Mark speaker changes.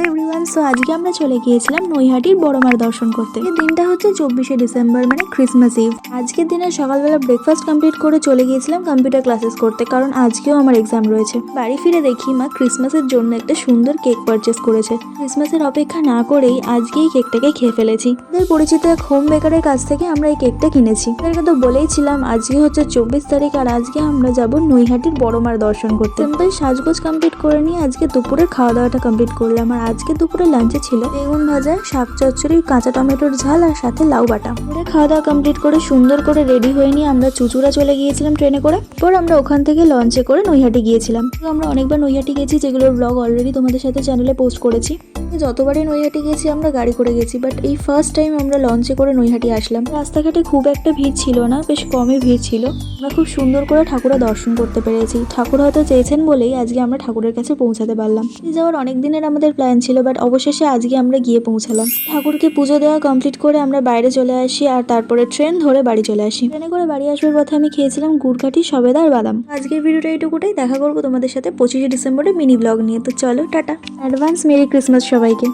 Speaker 1: Everyone, so আজকে আমরা চলে গিয়েছিলাম নৈহাটির বড় মার দর্শন করতে। এই দিনটা হচ্ছে 24শে ডিসেম্বর, মানে ক্রিসমাস ইভ। আজকের দিনে সকালবেলা ব্রেকফাস্ট কমপ্লিট করে চলে গিয়েছিলাম কম্পিউটার ক্লাসেস করতে, কারণ আজকেও আমার এক্সাম রয়েছে। বাড়ি ফিরে দেখি মা ক্রিসমাসের জন্য একটা সুন্দর কেক পারচেস করেছে। ক্রিসমাসের অপেক্ষা না করেই আজকেই কেকটাকে খেয়ে ফেলেছি। আমাদের পরিচিত এক হোম বেকারের কাছ থেকে আমরা এই কেকটা কিনেছি। তাদেরকে তো বলেইছিলাম আজকে হচ্ছে 24 তারিখ, আর আজকে আমরা যাব নৈহাটির বড় মার দর্শন করতে। সিম্পল সাজগোজ কমপ্লিট করে নিয়ে আজকে দুপুরের খাওয়া দাওয়াটা কমপ্লিট করলাম। আর আজকে দুপুরে লাঞ্চে ছিল বেগুন ভাজা, শাক চচ্চড়ি, কাঁচা টমেটোর ঝাল আর সাথে লাউ বাটা। খাওয়া দাওয়া কমপ্লিট করে সুন্দর করে রেডি হয়ে নিয়ে আমরা চুচুড়া চলে গিয়েছিলাম ট্রেনে করে। পর আমরা ওখান থেকে লঞ্চে করে নৈহাটি গিয়েছিলাম। আমরা অনেকবার নৈহাটি গেছি, যেগুলোর ব্লগ অলরেডি তোমাদের সাথে চ্যানেলে পোস্ট করেছি। যতবারই নৈহাটি গেছি আমরা গাড়ি করে গেছি, বাট এই ফার্স্ট টাইম আমরা লঞ্চে করে নৈহাটি আসলাম। রাস্তাঘাটে খুব একটা ভিড় ছিল না, বেশ কমই ভিড় ছিল। আমরা খুব সুন্দর করে ঠাকুরের দর্শন করতে পেরেছি। ঠাকুর হয়তো চেয়েছেন বলেই আজকে আমরা ঠাকুরের কাছে পৌঁছাতে পারলাম। যাওয়ার অনেক দিনের আমাদের প্ল্যান ছিল, বাট অবশেষে আজকে আমরা গিয়ে পৌঁছালাম। ঠাকুরকে পুজো দেওয়া কমপ্লিট করে আমরা বাইরে চলে আসি, আর তারপরে ট্রেন ধরে বাড়ি চলে আসি। ট্রেনে করে বাড়ি আসবার পথে আমি খেয়েছিলাম গুড়কাঠি, সবেদা আর বাদাম। আজকের ভিডিওটা এইটুকুটাই। দেখা করবো তোমাদের সাথে 25শে ডিসেম্বরে মিনি ব্লগ নিয়ে। তো চলো টাটা, অ্যাডভান্স মেরি ক্রিসমাস সবাইকে।